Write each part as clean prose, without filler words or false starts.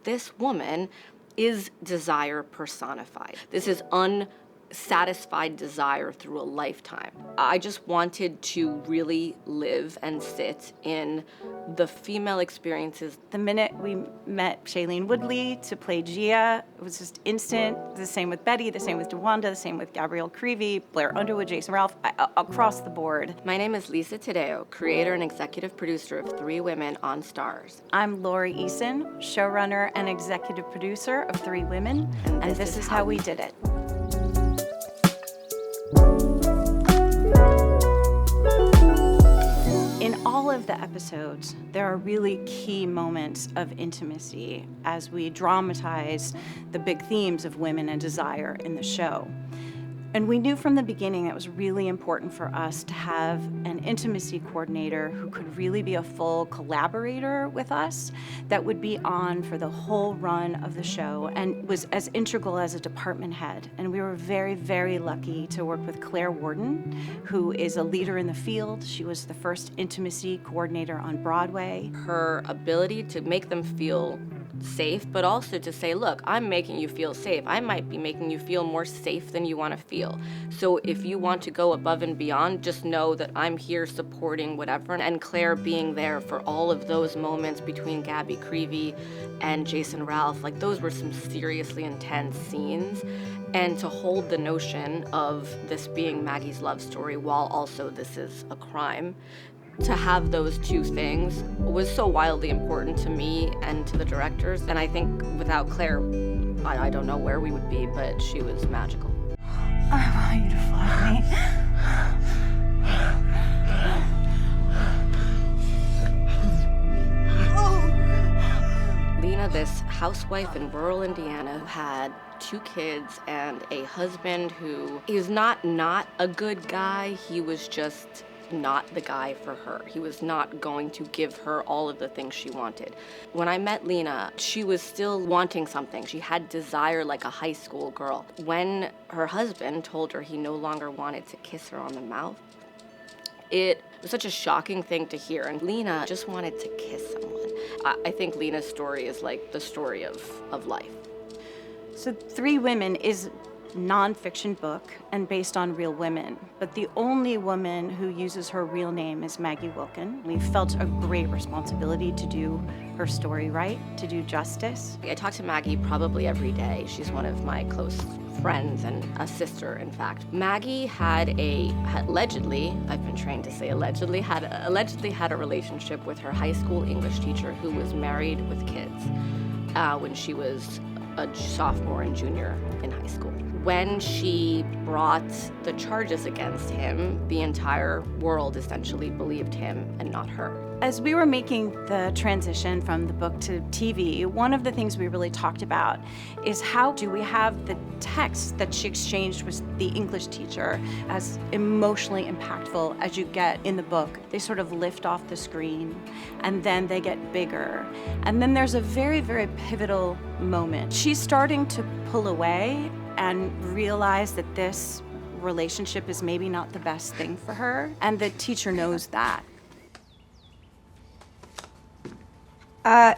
this woman is desire personified. This is unsatisfied desire through a lifetime. I just wanted to really live and sit in the female experiences. The minute we met Shailene Woodley to play Gia, it was just instant. The same with Betty, the same with DeWanda, the same with Gabrielle Creevy, Blair Underwood, Jason Ralph, across the board. My name is Lisa Taddeo, creator and executive producer of Three Women on Starz. I'm Lori Eason, showrunner and executive producer of Three Women, and this is how we did it. In all of the episodes, there are really key moments of intimacy as we dramatize the big themes of women and desire in the show. And we knew from the beginning it was really important for us to have an intimacy coordinator who could really be a full collaborator with us, that would be on for the whole run of the show and was as integral as a department head. And we were very, very lucky to work with Claire Warden, who is a leader in the field. She was the first intimacy coordinator on Broadway. Her ability to make them feel safe, but also to say, look, I'm making you feel safe. I might be making you feel more safe than you want to feel. So if you want to go above and beyond, just know that I'm here supporting whatever. And Claire being there for all of those moments between Gabby Creevy and Jason Ralph, like those were some seriously intense scenes. And to hold the notion of this being Maggie's love story while also this is a crime, to have those two things was so wildly important to me and to the directors. And I think without Claire, I don't know where we would be, but she was magical. I want you to fly me. Lena, this housewife in rural Indiana who had 2 kids and a husband who is not a good guy. He was just not the guy for her. He was not going to give her all of the things she wanted. When I met Lena, she was still wanting something. She had desire like a high school girl. When her husband told her he no longer wanted to kiss her on the mouth, it was such a shocking thing to hear. And Lena just wanted to kiss someone. I think Lena's story is like the story of life. So Three Women is nonfiction book and based on real women, but the only woman who uses her real name is Maggie Wilkin. We felt a great responsibility to do her story right, to do justice. I talk to Maggie probably every day. She's one of my close friends and a sister, in fact. Maggie had allegedly, I've been trained to say allegedly had a relationship with her high school English teacher who was married with kids when she was a sophomore and junior in high school. When she brought the charges against him, the entire world essentially believed him and not her. As we were making the transition from the book to TV, one of the things we really talked about is how do we have the text that she exchanged with the English teacher as emotionally impactful as you get in the book. They sort of lift off the screen and then they get bigger. And then there's a very, very pivotal moment. She's starting to pull away and realize that this relationship is maybe not the best thing for her, and the teacher knows that.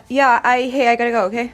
Yeah, I gotta go, okay?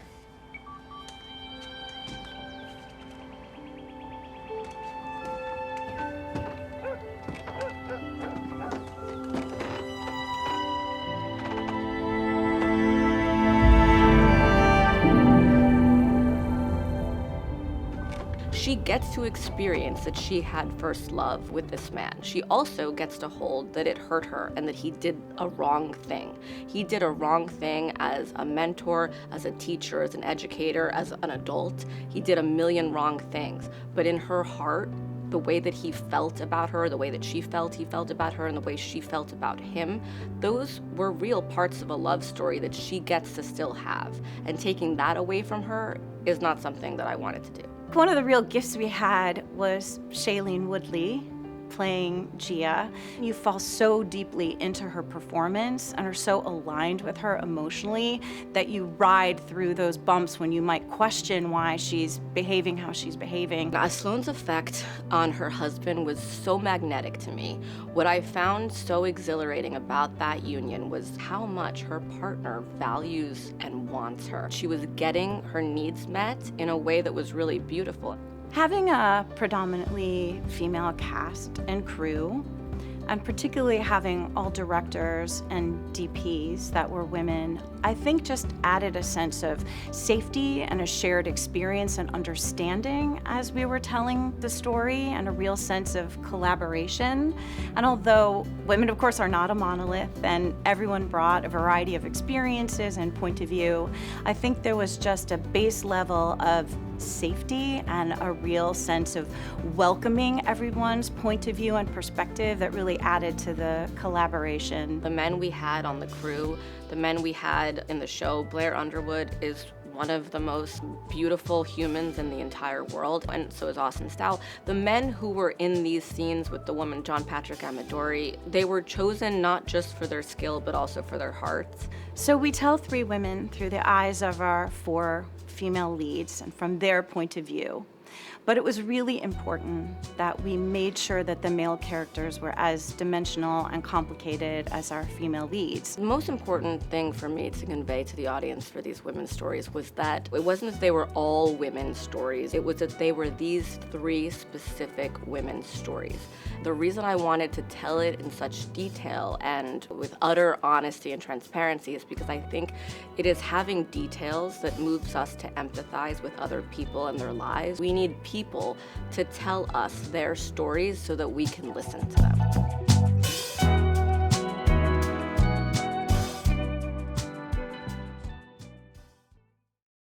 She gets to experience that she had first love with this man. She also gets to hold that it hurt her and that he did a wrong thing. He did a wrong thing as a mentor, as a teacher, as an educator, as an adult. He did a million wrong things. But in her heart, the way that he felt about her, the way that he felt about her, and the way she felt about him, those were real parts of a love story that she gets to still have. And taking that away from her is not something that I wanted to do. One of the real gifts we had was Shailene Woodley, playing Gia. You fall so deeply into her performance and are so aligned with her emotionally that you ride through those bumps when you might question why she's behaving how she's behaving. Sloane's effect on her husband was so magnetic to me. What I found so exhilarating about that union was how much her partner values and wants her. She was getting her needs met in a way that was really beautiful. Having a predominantly female cast and crew, and particularly having all directors and DPs that were women, I think just added a sense of safety and a shared experience and understanding as we were telling the story, and a real sense of collaboration. And although women, of course, are not a monolith and everyone brought a variety of experiences and point of view, I think there was just a base level of safety and a real sense of welcoming everyone's point of view and perspective that really added to the collaboration. The men we had on the crew, the men we had in the show, Blair Underwood is one of the most beautiful humans in the entire world, and so is Austin Stow. The men who were in these scenes with the woman, John Patrick Amadori, they were chosen not just for their skill, but also for their hearts. So we tell 3 women through the eyes of our 4 female leads and from their point of view. But it was really important that we made sure that the male characters were as dimensional and complicated as our female leads. The most important thing for me to convey to the audience for these women's stories was that it wasn't that they were all women's stories, it was that they were these 3 specific women's stories. The reason I wanted to tell it in such detail and with utter honesty and transparency is because I think it is having details that moves us to empathize with other people and their lives. We need people to tell us their stories so that we can listen to them.